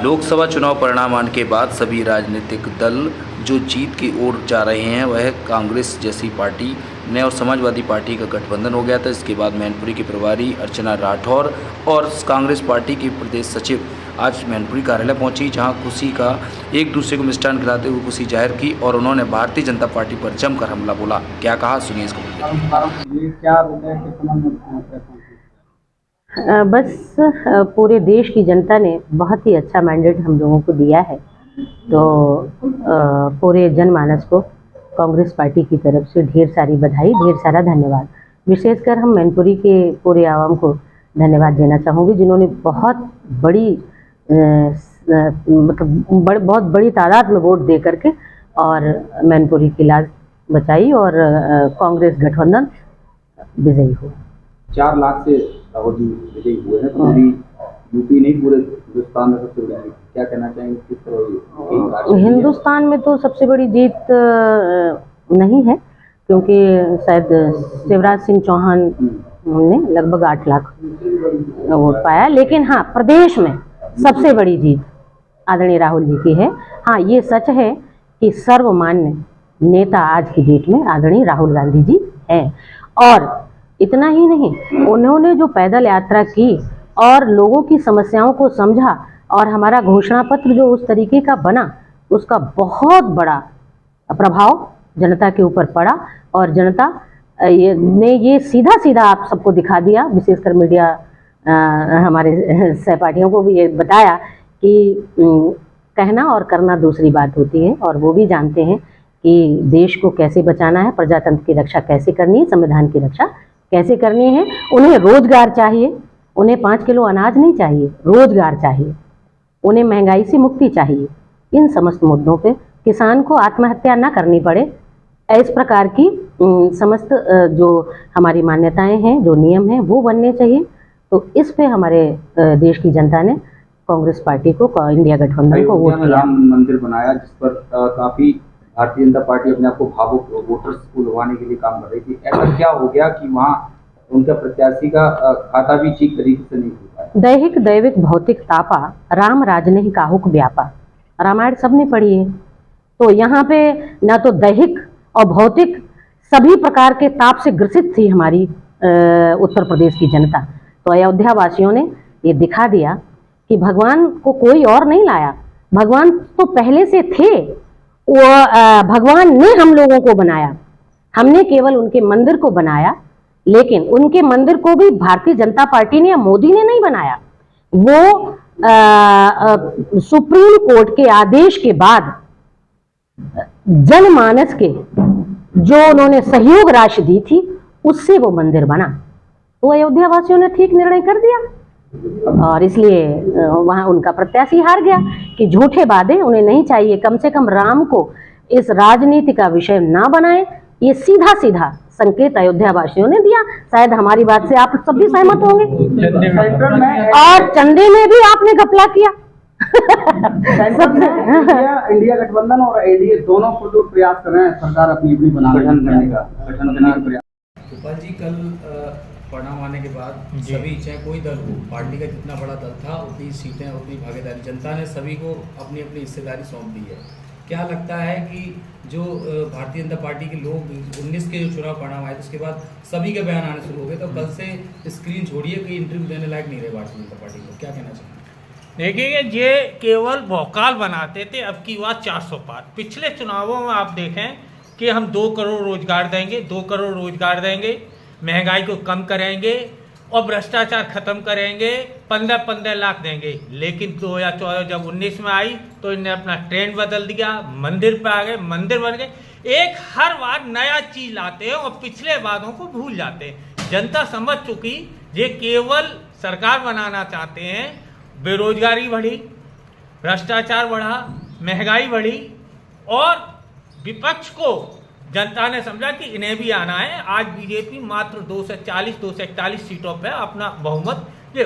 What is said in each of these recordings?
लोकसभा चुनाव परिणाम आने के बाद सभी राजनीतिक दल जो जीत की ओर जा रहे हैं वह कांग्रेस जैसी पार्टी ने और समाजवादी पार्टी का गठबंधन हो गया था। इसके बाद मैनपुरी की प्रभारी अर्चना राठौर और कांग्रेस पार्टी की प्रदेश सचिव आज मैनपुरी कार्यालय पहुंची, जहां खुशी का एक दूसरे को मिष्ठान खिलाते हुए खुशी जाहिर की और उन्होंने भारतीय जनता पार्टी पर जमकर हमला बोला। क्या कहा सुनिए इसको। बस पूरे देश की जनता ने बहुत ही अच्छा मैंडेट हम लोगों को दिया है, तो पूरे जनमानस को कांग्रेस पार्टी की तरफ से ढेर सारी बधाई, ढेर सारा धन्यवाद। विशेषकर हम मैनपुरी के पूरे आवाम को धन्यवाद देना चाहूँगी, जिन्होंने बहुत बड़ी बहुत बड़ी तादाद में वोट दे करके और मैनपुरी की लाज बचाई और कांग्रेस गठबंधन विजयी हुआ। 4 लाख से राहुल जी विजयी हुए हैं, पूरी यूपी नहीं पूरे हिंदुस्तान में सबसे बड़ी, क्या कहना चाहेंगे किस तरह? हिंदुस्तान में तो सबसे बड़ी जीत नहीं है, क्योंकि शायद शिवराज सिंह चौहान ने लगभग 8 लाख वोट पाया, लेकिन हाँ प्रदेश में सबसे बड़ी जीत आदरणीय राहुल जी की है। हाँ, ये सच है कि सर्वमान्य नेता आज की डेट में आदरणीय राहुल गांधी जी हैं। और इतना ही नहीं, उन्होंने जो पैदल यात्रा की और लोगों की समस्याओं को समझा और हमारा घोषणा पत्र जो उस तरीके का बना, उसका बहुत बड़ा प्रभाव जनता के ऊपर पड़ा और जनता ने ये सीधा सीधा आप सबको दिखा दिया, विशेषकर मीडिया हमारे सहपाठियों को भी ये बताया कि कहना और करना दूसरी बात होती है, और वो भी जानते हैं कि देश को कैसे बचाना है, प्रजातंत्र की रक्षा कैसे करनी है, संविधान की रक्षा कैसे करनी है। उन्हें रोजगार चाहिए, उन्हें 5 किलो अनाज नहीं चाहिए, रोजगार चाहिए, उन्हें महंगाई से मुक्ति चाहिए। इन समस्त मुद्दों पे किसान को आत्महत्या ना करनी पड़े, इस प्रकार की समस्त जो हमारी मान्यताएं हैं, जो नियम हैं, वो बनने चाहिए। तो इस पे हमारे देश की जनता ने कांग्रेस पार्टी को, इंडिया गठबंधन को वोट किया। राम मंदिर बनाया जिस पर काफी भारतीय जनता पार्टी अपने आप को भावुक वोटर्स को लुभाने के लिए काम कर रही थी। ऐसा क्या हो गया कि वहाँ उनका प्रत्याशी का खाता भी ठीक तरीके से नहीं हो पाया? दैहिक दैविक भौतिक तापा, राम राज नहीं काहुक व्यापा, रामायण सबने पढ़ी है। तो यहाँ पे ना तो दैहिक और भौतिक सभी प्रकार के ताप से ग्रसित थी हमारी उत्तर प्रदेश की जनता। तो अयोध्या वासियों ने ये दिखा दिया कि भगवान को कोई और नहीं लाया, भगवान तो पहले से थे, वो भगवान ने हम लोगों को बनाया। हमने केवल उनके मंदिर को बनाया, लेकिन उनके मंदिर को भी भारतीय जनता पार्टी ने या मोदी ने नहीं बनाया। वो सुप्रीम कोर्ट के आदेश के बाद जनमानस के जो उन्होंने सहयोग राशि दी थी, उससे वो मंदिर बना। तो अयोध्या वासियों ने ठीक निर्णय कर दिया और इसलिए वहां उनका प्रत्याशी हार गया कि झूठे वादे उन्हें नहीं चाहिए। कम से कम राम को इस राजनीति का विषय ना बनाए, ये सीधा सीधा संकेत अयोध्या वासियों ने दिया। शायद हमारी बात से आप सब भी सहमत होंगे। और चंदे में भी आपने घपला किया। इंडिया गठबंधन और एनडीए दोनों को जो प्रयास कर रहे हैं सरकार अपनी अपनी गठन करने का प्रयास। गोपाल जी, कल परिणाम आने के बाद सभी, चाहे कोई दल हो, पार्टी का जितना बड़ा दल था उतनी सीटें, उतनी भागीदारी, जनता ने सभी को अपनी अपनी हिस्सेदारी सौंप दी है। क्या लगता है कि जो भारतीय जनता पार्टी के लोग 19 के जो चुनाव परिणाम आए, उसके बाद सभी के बयान आने शुरू हो गए, तो कल से स्क्रीन छोड़िए कि इंटरव्यू देने लायक नहीं रहे भारतीय जनता पार्टी को, क्या कहना चाहिए? देखिए, ये केवल भौकाल बनाते थे, अब की बात 400 पार। पिछले चुनावों में आप देखें कि हम 2 करोड़ रोजगार देंगे, 2 करोड़ रोजगार देंगे, महंगाई को कम करेंगे और भ्रष्टाचार खत्म करेंगे, 15-15 लाख देंगे। लेकिन 2014 जब 19 में आई तो इन्हें अपना ट्रेंड बदल दिया, मंदिर पे आ गए, मंदिर बन गए। एक हर बार नया चीज लाते हैं और पिछले वादों को भूल जाते हैं। जनता समझ चुकी ये केवल सरकार बनाना चाहते हैं। बेरोजगारी बढ़ी, भ्रष्टाचार बढ़ा, महंगाई बढ़ी और विपक्ष को जनता ने समझा कि इन्हें भी आना है। आज बीजेपी मात्र 241 सीटों पे अपना बहुमत, ये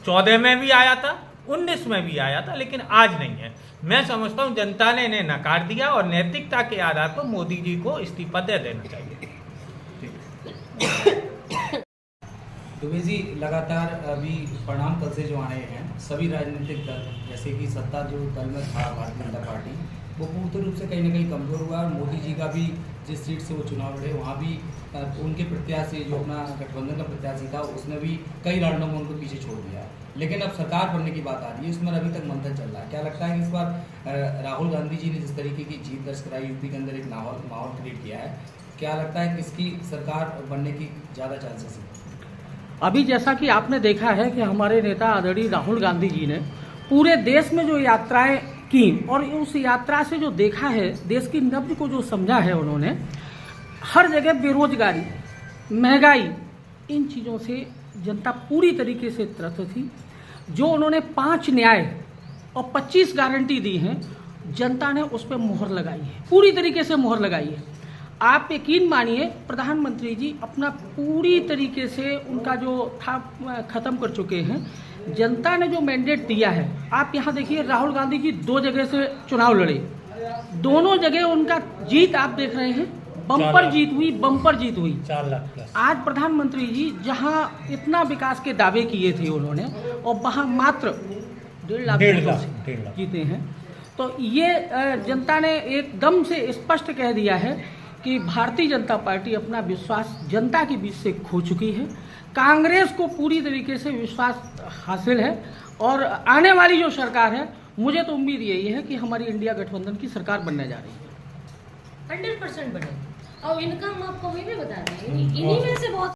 14 में भी आया था, 19 में भी आया था, लेकिन आज नहीं है। मैं समझता हूं जनता ने इन्हें नकार दिया और नैतिकता के आधार पर मोदी जी को इस्तीफा दे देना चाहिए। दुबे जी, लगातार अभी परिणाम कल से जो आए हैं, सभी राजनीतिक दल जैसे कि सत्ता जो दल में था भारतीय जनता पार्टी, वो पूर्ण रूप से कहीं ना कहीं कमज़ोर हुआ। और मोदी जी का भी जिस सीट से वो चुनाव लड़े वहाँ भी उनके प्रत्याशी जो अपना गठबंधन का प्रत्याशी था उसने भी कई राउंडों में उनको पीछे छोड़ दिया। लेकिन अब सरकार बनने की बात आ रही है, उसमें अभी तक मंथन चल रहा है। क्या लगता है कि इस बार राहुल गांधी जी ने जिस तरीके की जीत दर्ज कराई, यूपी के अंदर एक माहौल क्रिएट किया है, क्या लगता है किसकी सरकार बनने की ज़्यादा चांसेस है? अभी जैसा कि आपने देखा है कि हमारे नेता आदरणीय राहुल गांधी जी ने पूरे देश में जो यात्राएं की और उस यात्रा से जो देखा है, देश की नब्ज को जो समझा है उन्होंने, हर जगह बेरोजगारी, महंगाई, इन चीज़ों से जनता पूरी तरीके से त्रस्त थी। जो उन्होंने 5 न्याय और 25 गारंटी दी हैं, जनता ने उस पर मुहर लगाई है, पूरी तरीके से मुहर लगाई है। आप यकीन मानिए, प्रधानमंत्री जी अपना पूरी तरीके से उनका जो था ख़त्म कर चुके हैं। जनता ने जो मैंडेट दिया है, आप यहाँ देखिए, राहुल गांधी जी 2 जगह से चुनाव लड़े, दोनों जगह उनका जीत आप देख रहे हैं, बम्पर जीत हुई, बम्पर जीत हुई। 4 लाख प्लस। आज प्रधानमंत्री जी जहाँ इतना विकास के दावे किए थे उन्होंने, और वहाँ मात्र 1.5 लाख जीते हैं। तो ये जनता ने एकदम से स्पष्ट कह दिया है कि भारतीय जनता पार्टी अपना विश्वास जनता के बीच से खो चुकी है। कांग्रेस को पूरी तरीके से विश्वास हासिल है और आने वाली जो सरकार है, मुझे तो उम्मीद यही है कि हमारी इंडिया गठबंधन की सरकार बनने जा रही है। 100% बने। और इनकम आपको वही भी बता रहे हैं, इन्हीं में से बहुत